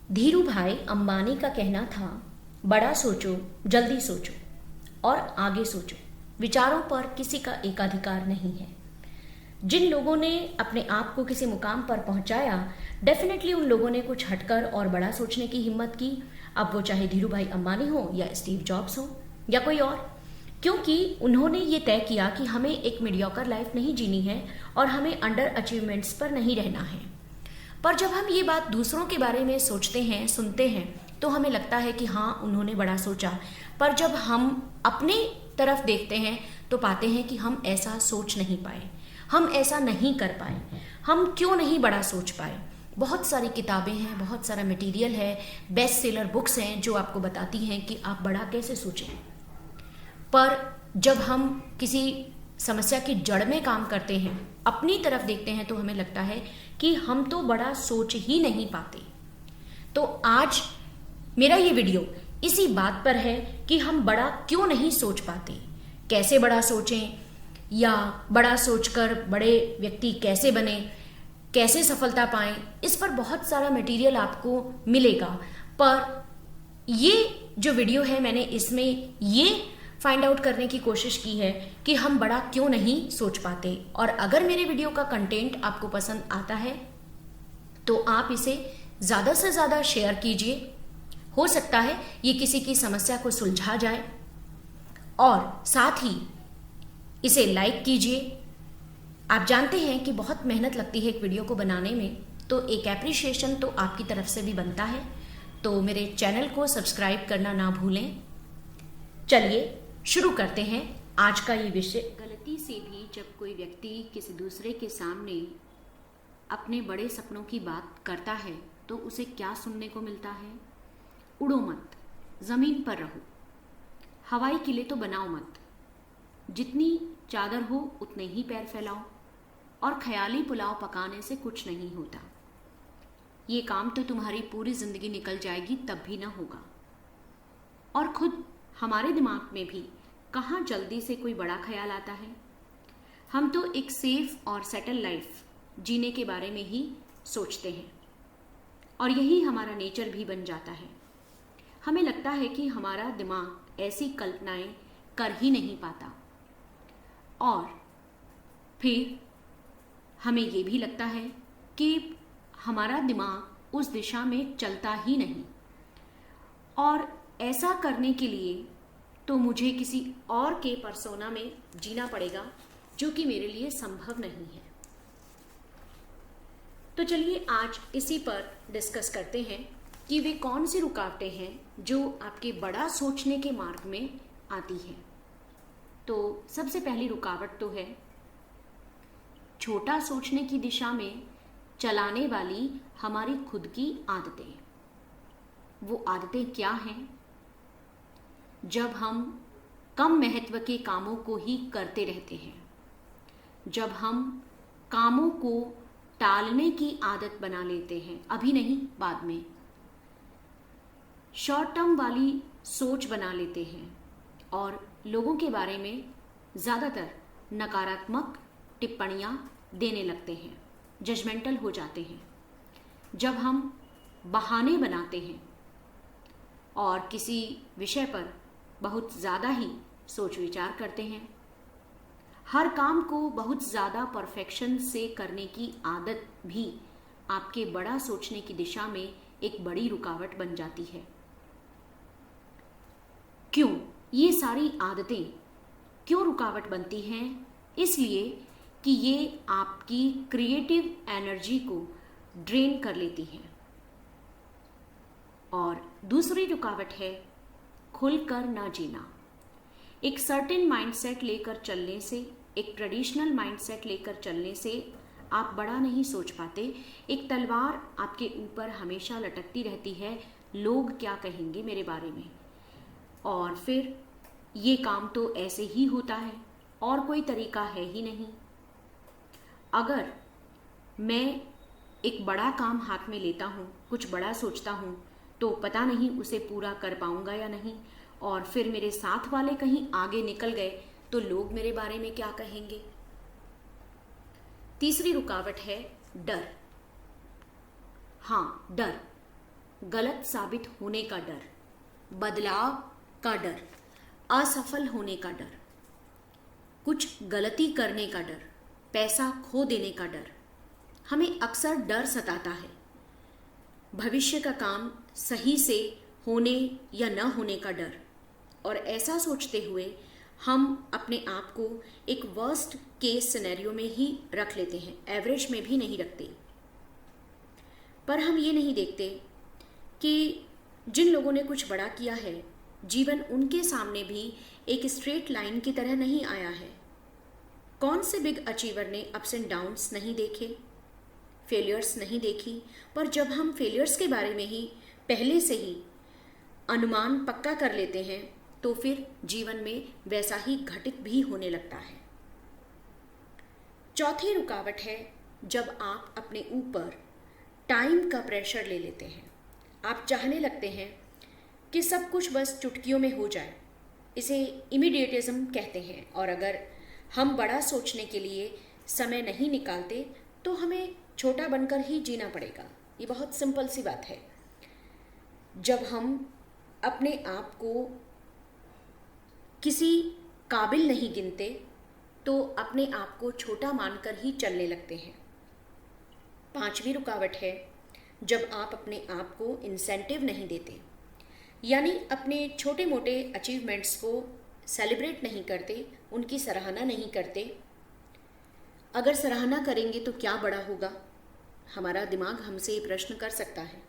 धीरूभाई अंबानी का कहना था, बड़ा सोचो, जल्दी सोचो और आगे सोचो। विचारों पर किसी का एकाधिकार नहीं है। जिन लोगों ने अपने आप को किसी मुकाम पर पहुंचाया, डेफिनेटली उन लोगों ने कुछ हटकर और बड़ा सोचने की हिम्मत की। अब वो चाहे धीरूभाई अंबानी हो या स्टीव जॉब्स हो या कोई और, क्योंकि उन्होंने ये तय किया कि हमें एक मीडियोकर लाइफ नहीं जीनी है और हमें अंडर अचीवमेंट्स पर नहीं रहना है। पर जब हम ये बात दूसरों के बारे में सोचते हैं, सुनते हैं, तो हमें लगता है कि हाँ, उन्होंने बड़ा सोचा। पर जब हम अपने तरफ देखते हैं तो पाते हैं कि हम ऐसा सोच नहीं पाए, हम ऐसा नहीं कर पाए। हम क्यों नहीं बड़ा सोच पाए? बहुत सारी किताबें हैं, बहुत सारा मटेरियल है, बेस्ट सेलर बुक्स हैं जो आपको बताती हैं कि आप बड़ा कैसे सोचें। पर जब हम किसी समस्या की जड़ में काम करते हैं, अपनी तरफ देखते हैं, तो हमें लगता है कि हम तो बड़ा सोच ही नहीं पाते। तो आज मेरा ये वीडियो इसी बात पर है कि हम बड़ा क्यों नहीं सोच पाते, कैसे बड़ा सोचें, या बड़ा सोचकर बड़े व्यक्ति कैसे बने, कैसे सफलता पाएं। इस पर बहुत सारा मटेरियल आपको मिलेगा। पर ये जो वीडियो है, मैंने इसमें ये फाइंड आउट करने की कोशिश की है कि हम बड़ा क्यों नहीं सोच पाते। और अगर मेरे वीडियो का कंटेंट आपको पसंद आता है तो आप इसे ज़्यादा से ज़्यादा शेयर कीजिए। हो सकता है ये किसी की समस्या को सुलझा जाए, और साथ ही इसे लाइक कीजिए। आप जानते हैं कि बहुत मेहनत लगती है एक वीडियो को बनाने में, तो एक एप्रिशिएशन तो आपकी तरफ से भी बनता है। तो मेरे चैनल को सब्सक्राइब करना ना भूलें। चलिए शुरू करते हैं आज का ये विषय। गलती से भी जब कोई व्यक्ति किसी दूसरे के सामने अपने बड़े सपनों की बात करता है तो उसे क्या सुनने को मिलता है? उड़ो मत, जमीन पर रहो, हवाई किले तो बनाओ मत, जितनी चादर हो उतने ही पैर फैलाओ, और ख्याली पुलाव पकाने से कुछ नहीं होता। ये काम तो तुम्हारी पूरी जिंदगी निकल जाएगी तब भी ना होगा। और खुद हमारे दिमाग में भी कहाँ जल्दी से कोई बड़ा ख्याल आता है। हम तो एक सेफ और सेटल लाइफ जीने के बारे में ही सोचते हैं, और यही हमारा नेचर भी बन जाता है। हमें लगता है कि हमारा दिमाग ऐसी कल्पनाएं कर ही नहीं पाता, और फिर हमें ये भी लगता है कि हमारा दिमाग उस दिशा में चलता ही नहीं। और ऐसा करने के लिए तो मुझे किसी और के पर्सोना में जीना पड़ेगा, जो कि मेरे लिए संभव नहीं है। तो चलिए आज इसी पर डिस्कस करते हैं कि वे कौन सी रुकावटें हैं जो आपके बड़ा सोचने के मार्ग में आती हैं। तो सबसे पहली रुकावट तो है छोटा सोचने की दिशा में चलाने वाली हमारी खुद की आदतें। वो आदतें क्या हैं? जब हम कम महत्व के कामों को ही करते रहते हैं, जब हम कामों को टालने की आदत बना लेते हैं, अभी नहीं बाद में, शॉर्ट टर्म वाली सोच बना लेते हैं, और लोगों के बारे में ज़्यादातर नकारात्मक टिप्पणियां देने लगते हैं, जजमेंटल हो जाते हैं। जब हम बहाने बनाते हैं और किसी विषय पर बहुत ज़्यादा ही सोच विचार करते हैं, हर काम को बहुत ज़्यादा परफेक्शन से करने की आदत भी आपके बड़ा सोचने की दिशा में एक बड़ी रुकावट बन जाती है। क्यों ये सारी आदतें क्यों रुकावट बनती हैं? इसलिए कि ये आपकी क्रिएटिव एनर्जी को ड्रेन कर लेती हैं। और दूसरी रुकावट है खुलकर ना जीना। एक सर्टेन माइंडसेट लेकर चलने से, एक ट्रेडिशनल माइंडसेट लेकर चलने से आप बड़ा नहीं सोच पाते। एक तलवार आपके ऊपर हमेशा लटकती रहती है, लोग क्या कहेंगे मेरे बारे में, और फिर ये काम तो ऐसे ही होता है और कोई तरीका है ही नहीं। अगर मैं एक बड़ा काम हाथ में लेता हूँ, कुछ बड़ा सोचता हूँ, तो पता नहीं उसे पूरा कर पाऊंगा या नहीं, और फिर मेरे साथ वाले कहीं आगे निकल गए तो लोग मेरे बारे में क्या कहेंगे। तीसरी रुकावट है डर। हाँ, डर। गलत साबित होने का डर, बदलाव का डर, असफल होने का डर, कुछ गलती करने का डर, पैसा खो देने का डर। हमें अक्सर डर सताता है, भविष्य का काम सही से होने या न होने का डर। और ऐसा सोचते हुए हम अपने आप को एक वर्स्ट केस सिनेरियो में ही रख लेते हैं, एवरेज में भी नहीं रखते। पर हम ये नहीं देखते कि जिन लोगों ने कुछ बड़ा किया है, जीवन उनके सामने भी एक स्ट्रेट लाइन की तरह नहीं आया है। कौन से बिग अचीवर ने अप्स एंड डाउन्स नहीं देखे, फेलियर्स नहीं देखी? पर जब हम फेलियर्स के बारे में ही पहले से ही अनुमान पक्का कर लेते हैं तो फिर जीवन में वैसा ही घटित भी होने लगता है। चौथी रुकावट है जब आप अपने ऊपर टाइम का प्रेशर ले लेते हैं। आप चाहने लगते हैं कि सब कुछ बस चुटकियों में हो जाए। इसे इमीडिएटिज्म कहते हैं। और अगर हम बड़ा सोचने के लिए समय नहीं निकालते तो हमें छोटा बनकर ही जीना पड़ेगा। ये बहुत सिंपल सी बात है। जब हम अपने आप को किसी काबिल नहीं गिनते तो अपने आप को छोटा मानकर ही चलने लगते हैं। पांचवी रुकावट है जब आप अपने आप को इंसेंटिव नहीं देते, यानी अपने छोटे मोटे अचीवमेंट्स को सेलिब्रेट नहीं करते, उनकी सराहना नहीं करते। अगर सराहना करेंगे तो क्या बड़ा होगा? हमारा दिमाग हमसे ये प्रश्न कर सकता है।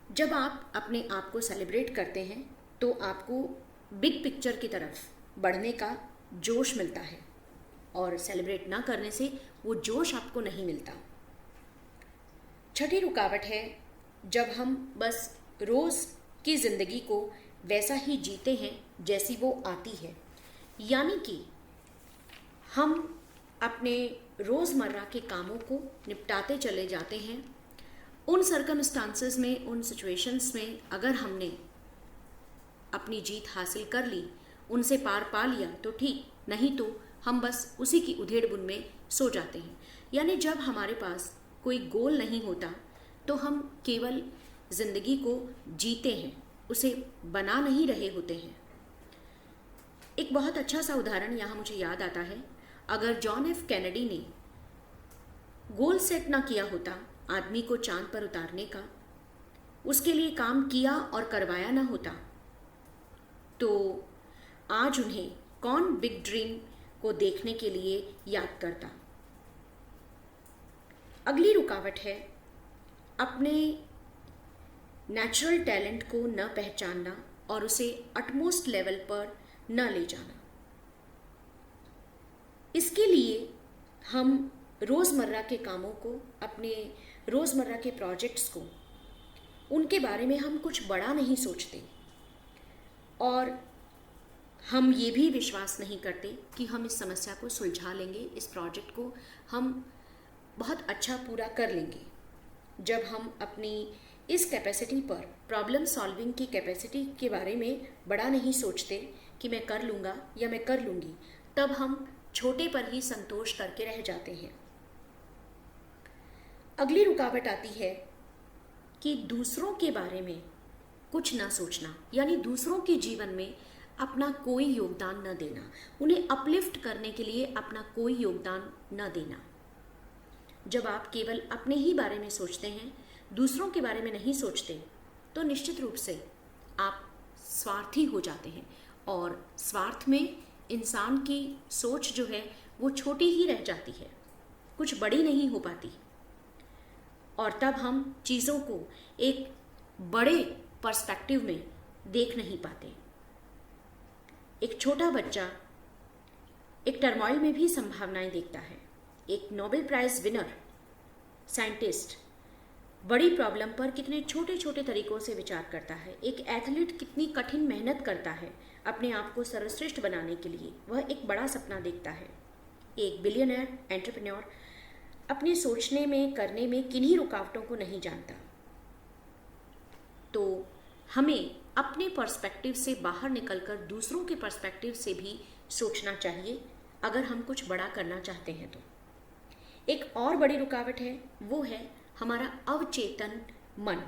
जब आप अपने आप को सेलिब्रेट करते हैं तो आपको बिग पिक्चर की तरफ बढ़ने का जोश मिलता है, और सेलिब्रेट ना करने से वो जोश आपको नहीं मिलता। छठी रुकावट है जब हम बस रोज़ की ज़िंदगी को वैसा ही जीते हैं जैसी वो आती है, यानी कि हम अपने रोज़मर्रा के कामों को निपटाते चले जाते हैं। उन सर्कमस्टांसेस में, उन सिचुएशंस में अगर हमने अपनी जीत हासिल कर ली, उनसे पार पा लिया तो ठीक, नहीं तो हम बस उसी की उधेड़ बुन में सो जाते हैं। यानी जब हमारे पास कोई गोल नहीं होता तो हम केवल जिंदगी को जीते हैं, उसे बना नहीं रहे होते हैं। एक बहुत अच्छा सा उदाहरण यहाँ मुझे याद आता है। अगर जॉन एफ कैनेडी ने गोल सेट ना किया होता आदमी को चांद पर उतारने का, उसके लिए काम किया और करवाया ना होता, तो आज उन्हें कौन बिग ड्रीम को देखने के लिए याद करता। अगली रुकावट है अपने नेचुरल टैलेंट को न पहचानना और उसे अटमोस्ट लेवल पर न ले जाना। इसके लिए हम रोज़मर्रा के कामों को, अपने रोज़मर्रा के प्रोजेक्ट्स को, उनके बारे में हम कुछ बड़ा नहीं सोचते, और हम ये भी विश्वास नहीं करते कि हम इस समस्या को सुलझा लेंगे, इस प्रोजेक्ट को हम बहुत अच्छा पूरा कर लेंगे। जब हम अपनी इस कैपेसिटी पर, प्रॉब्लम सॉल्विंग की कैपेसिटी के बारे में बड़ा नहीं सोचते कि मैं कर लूँगा या मैं कर लूँगी, तब हम छोटे पर ही संतोष करके रह जाते हैं। अगली रुकावट आती है कि दूसरों के बारे में कुछ ना सोचना, यानी दूसरों के जीवन में अपना कोई योगदान न देना, उन्हें अपलिफ्ट करने के लिए अपना कोई योगदान न देना। जब आप केवल अपने ही बारे में सोचते हैं, दूसरों के बारे में नहीं सोचते, तो निश्चित रूप से आप स्वार्थी हो जाते हैं, और स्वार्थ में इंसान की सोच जो है वो छोटी ही रह जाती है, कुछ बड़ी नहीं हो पाती, और तब हम चीज़ों को एक बड़े पर्सपेक्टिव में देख नहीं पाते। एक छोटा बच्चा एक टर्मोइल में भी संभावनाएं देखता है। एक नोबेल प्राइज विनर साइंटिस्ट बड़ी प्रॉब्लम पर कितने छोटे छोटे तरीकों से विचार करता है। एक एथलीट कितनी कठिन मेहनत करता है अपने आप को सर्वश्रेष्ठ बनाने के लिए, वह एक बड़ा सपना देखता है। एक बिलियनर एंटरप्रेन्योर अपने सोचने में, करने में किन्हीं रुकावटों को नहीं जानता। तो हमें अपने पर्सपेक्टिव से बाहर निकलकर दूसरों के पर्सपेक्टिव से भी सोचना चाहिए अगर हम कुछ बड़ा करना चाहते हैं तो। एक और बड़ी रुकावट है, वो है हमारा अवचेतन मन,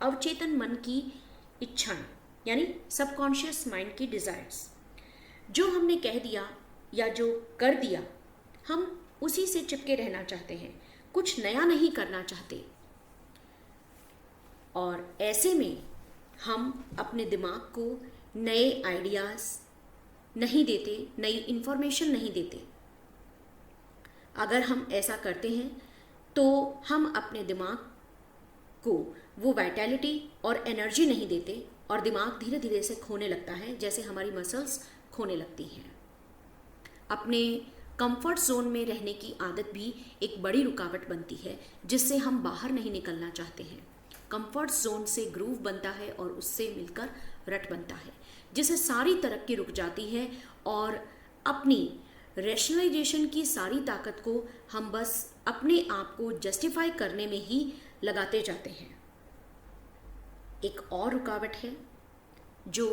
अवचेतन मन की इच्छाएं, यानी सबकॉन्शियस माइंड की डिजायर्स। जो हमने कह दिया या जो कर दिया, हम उसी से चिपके रहना चाहते हैं, कुछ नया नहीं करना चाहते। और ऐसे में हम अपने दिमाग को नए आइडियाज नहीं देते, नई इंफॉर्मेशन नहीं देते। अगर हम ऐसा करते हैं तो हम अपने दिमाग को वो वाइटैलिटी और एनर्जी नहीं देते और दिमाग धीरे धीरे से खोने लगता है, जैसे हमारी मसल्स खोने लगती हैं। अपने कंफर्ट जोन में रहने की आदत भी एक बड़ी रुकावट बनती है, जिससे हम बाहर नहीं निकलना चाहते हैं। कंफर्ट जोन से ग्रूव बनता है और उससे मिलकर रट बनता है, जिससे सारी तरक्की रुक जाती है और अपनी रैशनलाइजेशन की सारी ताकत को हम बस अपने आप को जस्टिफाई करने में ही लगाते जाते हैं। एक और रुकावट है जो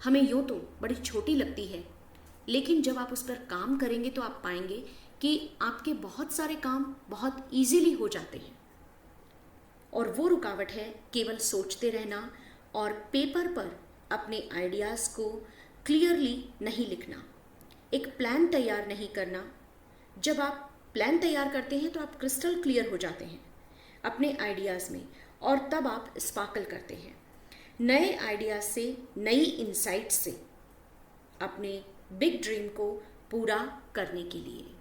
हमें यूँ तो बड़ी छोटी लगती है, लेकिन जब आप उस पर काम करेंगे तो आप पाएंगे कि आपके बहुत सारे काम बहुत इजीली हो जाते हैं। और वो रुकावट है केवल सोचते रहना और पेपर पर अपने आइडियाज़ को क्लियरली नहीं लिखना, एक प्लान तैयार नहीं करना। जब आप प्लान तैयार करते हैं तो आप क्रिस्टल क्लियर हो जाते हैं अपने आइडियाज़ में, और तब आप स्पार्कल करते हैं नए आइडियाज़ से, नई इंसाइट्स से, अपने बिग ड्रीम को पूरा करने के लिए।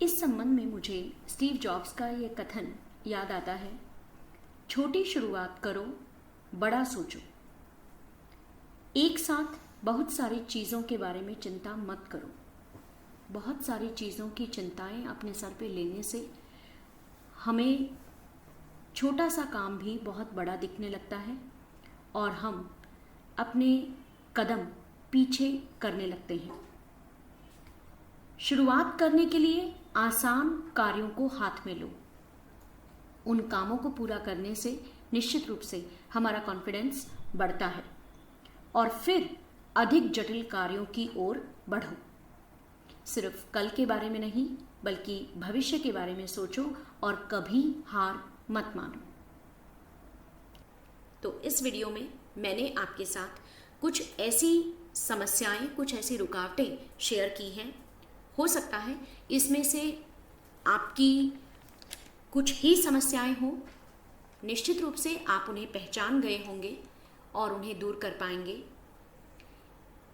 इस संबंध में मुझे स्टीव जॉब्स का ये कथन याद आता है, छोटी शुरुआत करो, बड़ा सोचो। एक साथ बहुत सारी चीज़ों के बारे में चिंता मत करो। बहुत सारी चीज़ों की चिंताएं अपने सर पे लेने से हमें छोटा सा काम भी बहुत बड़ा दिखने लगता है और हम अपने कदम पीछे करने लगते हैं। शुरुआत करने के लिए आसान कार्यों को हाथ में लो। उन कामों को पूरा करने से निश्चित रूप से हमारा कॉन्फिडेंस बढ़ता है और फिर अधिक जटिल कार्यों की ओर बढ़ो। सिर्फ कल के बारे में नहीं, बल्कि भविष्य के बारे में सोचो और कभी हार मत मानो। तो इस वीडियो में मैंने आपके साथ कुछ ऐसी समस्याएं, कुछ ऐसी रुकावटें शेयर की हैं। हो सकता है इसमें से आपकी कुछ ही समस्याएं हो। निश्चित रूप से आप उन्हें पहचान गए होंगे और उन्हें दूर कर पाएंगे।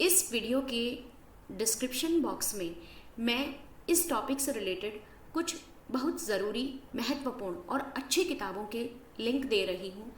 इस वीडियो के डिस्क्रिप्शन बॉक्स में मैं इस टॉपिक से रिलेटेड कुछ बहुत ज़रूरी, महत्वपूर्ण और अच्छी किताबों के लिंक दे रही हूँ,